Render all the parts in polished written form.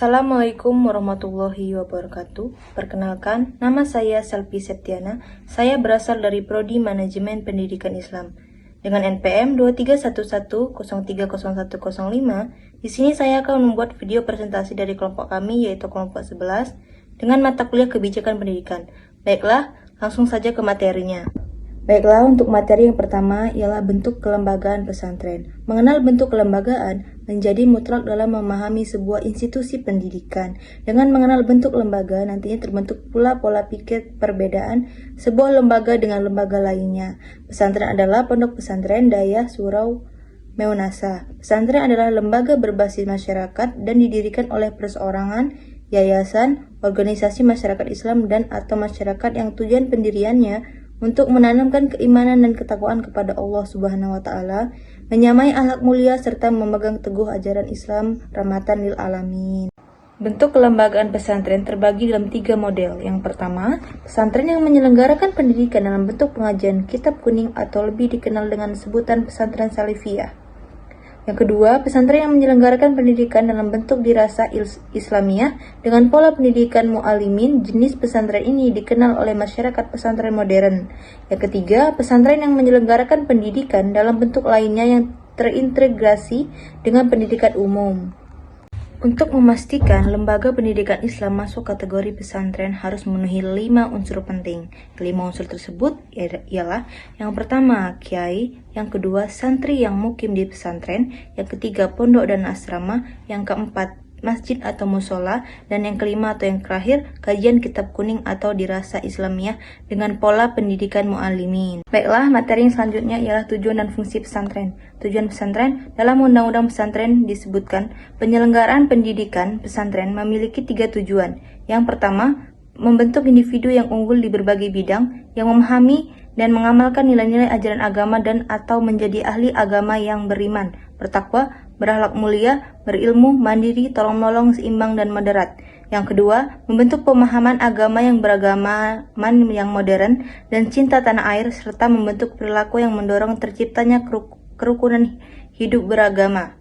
Assalamualaikum warahmatullahi wabarakatuh. Perkenalkan, nama saya Selvi Septiana. Saya berasal dari Prodi Manajemen Pendidikan Islam. Dengan NPM 2311030105, di sini saya akan membuat video presentasi dari kelompok kami, yaitu kelompok 11, dengan mata kuliah kebijakan pendidikan. Baiklah, langsung saja ke materinya. Baiklah, untuk materi yang pertama ialah bentuk kelembagaan pesantren. Mengenal bentuk kelembagaan menjadi mutlak dalam memahami sebuah institusi pendidikan. Dengan mengenal bentuk lembaga, nantinya terbentuk pula pola pikir perbedaan sebuah lembaga dengan lembaga lainnya. Pesantren adalah pondok pesantren Daya Surau Meunasa. Pesantren adalah lembaga berbasis masyarakat dan didirikan oleh perseorangan, yayasan, organisasi masyarakat Islam dan atau masyarakat yang tujuan pendiriannya untuk menanamkan keimanan dan ketakwaan kepada Allah Subhanahu wa taala, menyamai akhlak mulia serta memegang teguh ajaran Islam rahmatan lil alamin. Bentuk kelembagaan pesantren terbagi dalam 3 model. Yang pertama, pesantren yang menyelenggarakan pendidikan dalam bentuk pengajian kitab kuning atau lebih dikenal dengan sebutan pesantren salafiyah. Yang kedua, pesantren yang menyelenggarakan pendidikan dalam bentuk dirasa Islamiyah dengan pola pendidikan mu'alimin. Jenis pesantren ini dikenal oleh masyarakat pesantren modern. Yang ketiga, pesantren yang menyelenggarakan pendidikan dalam bentuk lainnya yang terintegrasi dengan pendidikan umum. Untuk memastikan lembaga pendidikan Islam masuk kategori pesantren harus memenuhi 5 unsur penting. Kelima unsur tersebut ialah yang pertama, kiai, yang kedua, santri yang mukim di pesantren, yang ketiga, pondok dan asrama, yang keempat, masjid atau musola, dan yang kelima atau yang terakhir, kajian kitab kuning atau dirasa Islamiyah dengan pola pendidikan mu'alimin. Baiklah, materi yang selanjutnya ialah tujuan dan fungsi pesantren. Tujuan pesantren dalam Undang-Undang Pesantren disebutkan penyelenggaraan pendidikan pesantren memiliki 3 tujuan. Yang pertama, membentuk individu yang unggul di berbagai bidang, yang memahami dan mengamalkan nilai-nilai ajaran agama dan atau menjadi ahli agama yang beriman, bertakwa, berakhlak mulia, berilmu, mandiri, tolong-menolong, seimbang, dan moderat. Yang kedua, membentuk pemahaman agama yang beragaman yang modern dan cinta tanah air, serta membentuk perilaku yang mendorong terciptanya kerukunan hidup beragama.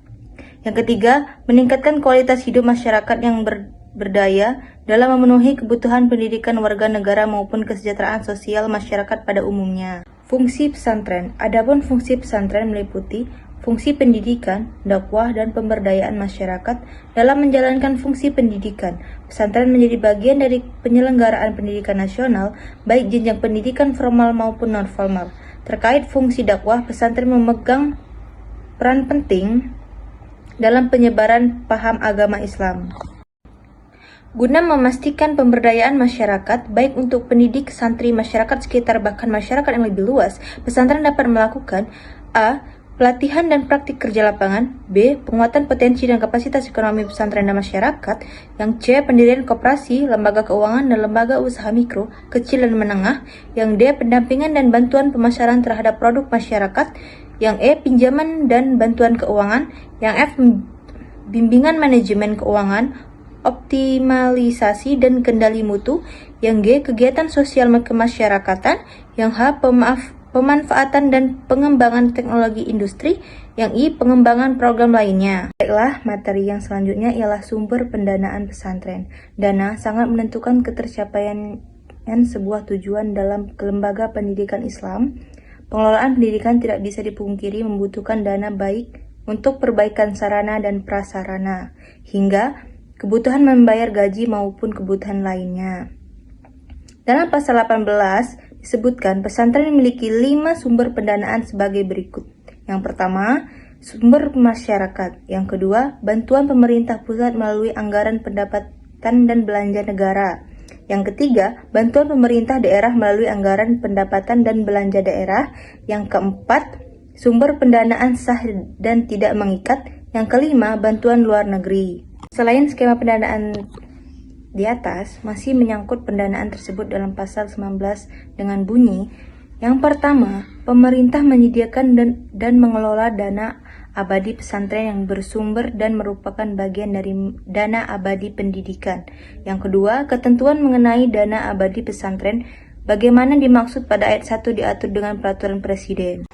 Yang ketiga, meningkatkan kualitas hidup masyarakat yang berdaya dalam memenuhi kebutuhan pendidikan warga negara maupun kesejahteraan sosial masyarakat pada umumnya. Fungsi pesantren. Adapun fungsi pesantren meliputi fungsi pendidikan, dakwah, dan pemberdayaan masyarakat. Dalam menjalankan fungsi pendidikan, pesantren menjadi bagian dari penyelenggaraan pendidikan nasional, baik jenjang pendidikan formal maupun non-formal. Terkait fungsi dakwah, pesantren memegang peran penting dalam penyebaran paham agama Islam. Guna memastikan pemberdayaan masyarakat, baik untuk pendidik, santri, masyarakat sekitar, bahkan masyarakat yang lebih luas, pesantren dapat melakukan A. Pelatihan dan praktik kerja lapangan. B. Penguatan potensi dan kapasitas ekonomi pesantren dan masyarakat. Yang C. Pendirian koperasi, lembaga keuangan, dan lembaga usaha mikro, kecil dan menengah. Yang D. Pendampingan dan bantuan pemasaran terhadap produk masyarakat. Yang E. Pinjaman dan bantuan keuangan. Yang F. Bimbingan manajemen keuangan, optimalisasi dan kendali mutu. Yang G. Kegiatan sosial kemasyarakatan. Yang H. Pemanfaatan dan pengembangan teknologi industri. Yang I. Pengembangan program lainnya. Baiklah, materi yang selanjutnya ialah sumber pendanaan pesantren. Dana sangat menentukan ketercapaian sebuah tujuan dalam lembaga pendidikan Islam. Pengelolaan pendidikan tidak bisa dipungkiri membutuhkan dana baik untuk perbaikan sarana dan prasarana, hingga kebutuhan membayar gaji maupun kebutuhan lainnya. Dalam pasal 18, disebutkan pesantren memiliki 5 sumber pendanaan sebagai berikut. Yang pertama, sumber masyarakat. Yang kedua, bantuan pemerintah pusat melalui anggaran pendapatan dan belanja negara. Yang ketiga, bantuan pemerintah daerah melalui anggaran pendapatan dan belanja daerah. Yang keempat, sumber pendanaan sah dan tidak mengikat. Yang kelima, bantuan luar negeri. Selain skema pendanaan di atas, masih menyangkut pendanaan tersebut dalam pasal 19 dengan bunyi, yang pertama, pemerintah menyediakan dan mengelola dana abadi pesantren yang bersumber dan merupakan bagian dari dana abadi pendidikan. Yang kedua, ketentuan mengenai dana abadi pesantren, bagaimana dimaksud pada ayat 1 diatur dengan peraturan presiden.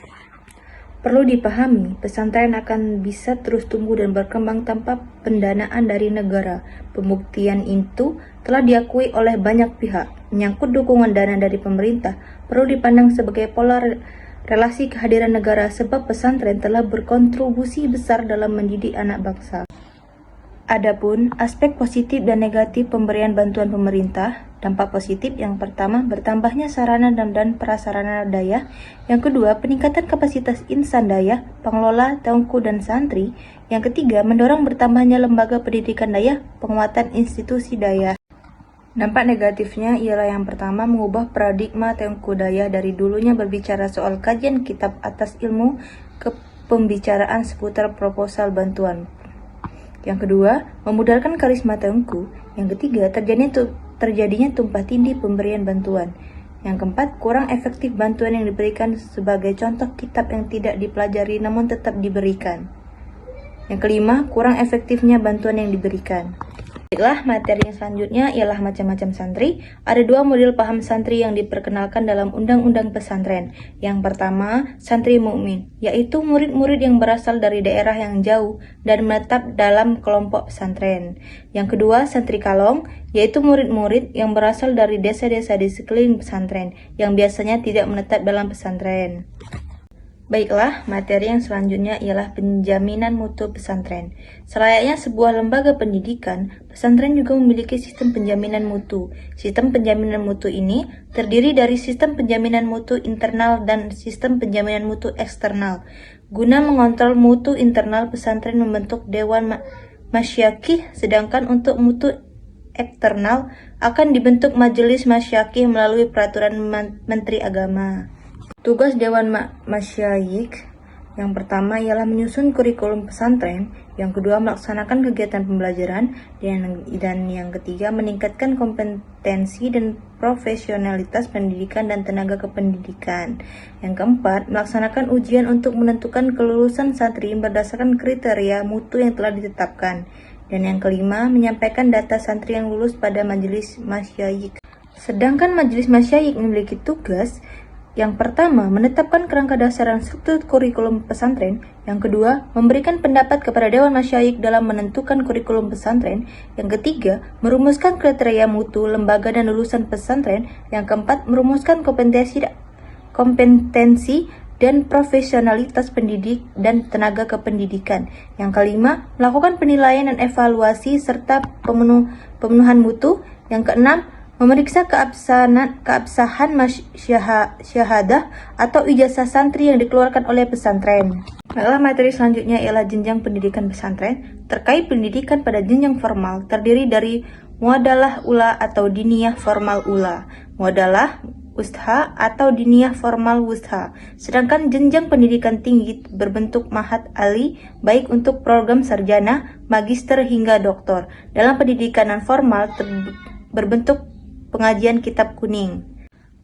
Perlu dipahami, pesantren akan bisa terus tumbuh dan berkembang tanpa pendanaan dari negara. Pembuktian itu telah diakui oleh banyak pihak. Menyangkut dukungan dana dari pemerintah, perlu dipandang sebagai pola relasi kehadiran negara sebab pesantren telah berkontribusi besar dalam mendidik anak bangsa. Adapun aspek positif dan negatif pemberian bantuan pemerintah, dampak positif yang pertama bertambahnya sarana dan prasarana daya, yang kedua peningkatan kapasitas insan daya, pengelola, tengku dan santri, yang ketiga mendorong bertambahnya lembaga pendidikan daya, penguatan institusi daya. Dampak negatifnya ialah yang pertama mengubah paradigma tengku daya dari dulunya berbicara soal kajian kitab atas ilmu ke pembicaraan seputar proposal bantuan. Yang kedua, memudarkan karisma tengku. Yang ketiga, terjadinya tumpah tindih pemberian bantuan. Yang keempat, kurang efektif bantuan yang diberikan sebagai contoh kitab yang tidak dipelajari namun tetap diberikan. Yang kelima, kurang efektifnya bantuan yang diberikan. Baiklah, materi yang selanjutnya ialah macam-macam santri. Ada dua model paham santri yang diperkenalkan dalam Undang-Undang Pesantren. Yang pertama, santri mukmin, yaitu murid-murid yang berasal dari daerah yang jauh dan menetap dalam kelompok pesantren. Yang kedua, santri kalong, yaitu murid-murid yang berasal dari desa-desa di sekeliling pesantren, yang biasanya tidak menetap dalam pesantren. Baiklah, materi yang selanjutnya ialah penjaminan mutu pesantren. Selayaknya sebuah lembaga pendidikan, pesantren juga memiliki sistem penjaminan mutu. Sistem penjaminan mutu ini terdiri dari sistem penjaminan mutu internal dan sistem penjaminan mutu eksternal. Guna mengontrol mutu internal, pesantren membentuk Dewan Masyayikh, sedangkan untuk mutu eksternal akan dibentuk Majelis Masyayikh melalui peraturan Menteri Agama. Tugas Dewan Masyayikh yang pertama ialah menyusun kurikulum pesantren, yang kedua melaksanakan kegiatan pembelajaran, dan yang ketiga meningkatkan kompetensi dan profesionalitas pendidikan dan tenaga kependidikan. Yang keempat, melaksanakan ujian untuk menentukan kelulusan santri berdasarkan kriteria mutu yang telah ditetapkan. Dan yang kelima, menyampaikan data santri yang lulus pada Majelis Masyayikh. Sedangkan Majelis Masyayikh memiliki tugas yang pertama, menetapkan kerangka dasar dan struktur kurikulum pesantren. Yang kedua, memberikan pendapat kepada Dewan Masyayikh dalam menentukan kurikulum pesantren. Yang ketiga, merumuskan kriteria mutu, lembaga dan lulusan pesantren. Yang keempat, merumuskan kompetensi dan profesionalitas pendidik dan tenaga kependidikan. Yang kelima, melakukan penilaian dan evaluasi serta pemenuhan mutu. Yang keenam, memeriksa keabsahan syahadah atau ijazah santri yang dikeluarkan oleh pesantren. Baiklah, materi selanjutnya ialah jenjang pendidikan pesantren. Terkait pendidikan pada jenjang formal, terdiri dari muadalah ula atau diniyah formal ula, muadalah wustha atau diniyah formal wustha. Sedangkan jenjang pendidikan tinggi berbentuk mahat ali, baik untuk program sarjana, magister hingga doktor. Dalam pendidikan non formal berbentuk pengajian kitab kuning.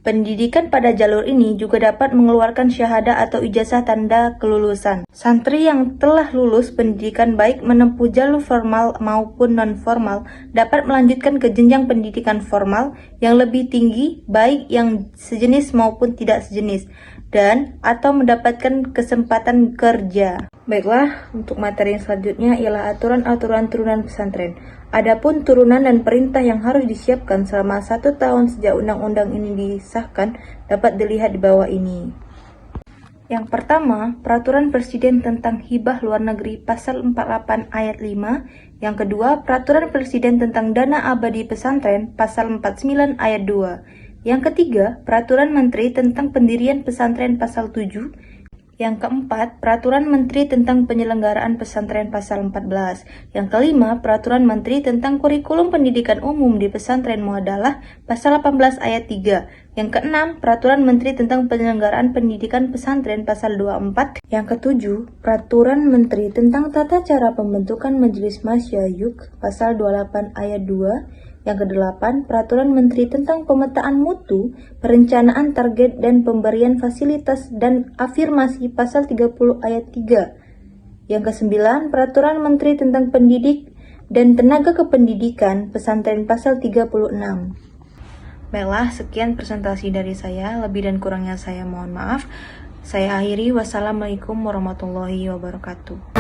Pendidikan pada jalur ini juga dapat mengeluarkan syahadah atau ijazah tanda kelulusan. Santri yang telah lulus pendidikan baik menempuh jalur formal maupun non-formal dapat melanjutkan ke jenjang pendidikan formal yang lebih tinggi, baik yang sejenis maupun tidak sejenis, dan atau mendapatkan kesempatan kerja. Baiklah, untuk materi yang selanjutnya ialah aturan-aturan turunan pesantren. Adapun turunan dan perintah yang harus disiapkan selama 1 tahun sejak undang-undang ini disahkan dapat dilihat di bawah ini. Yang pertama, Peraturan Presiden tentang Hibah Luar Negeri Pasal 48 Ayat 5. Yang kedua, Peraturan Presiden tentang Dana Abadi Pesantren Pasal 49 Ayat 2. Yang ketiga, Peraturan Menteri tentang Pendirian Pesantren Pasal 7. Yang keempat, Peraturan Menteri tentang Penyelenggaraan Pesantren Pasal 14. Yang kelima, Peraturan Menteri tentang Kurikulum Pendidikan Umum di Pesantren Muadalah Pasal 18 Ayat 3. Yang keenam, Peraturan Menteri tentang Penyelenggaraan Pendidikan Pesantren Pasal 24. Yang ketujuh, Peraturan Menteri tentang Tata Cara Pembentukan Majelis Masyayikh Pasal 28 Ayat 2. Yang kedelapan, Peraturan Menteri tentang Pemetaan Mutu, Perencanaan Target dan Pemberian Fasilitas dan Afirmasi Pasal 30 Ayat 3. Yang kesembilan, Peraturan Menteri tentang Pendidik dan Tenaga Kependidikan Pesantren Pasal 36. Baiklah, sekian presentasi dari saya. Lebih dan kurangnya saya mohon maaf. Saya akhiri, wassalamualaikum warahmatullahi wabarakatuh.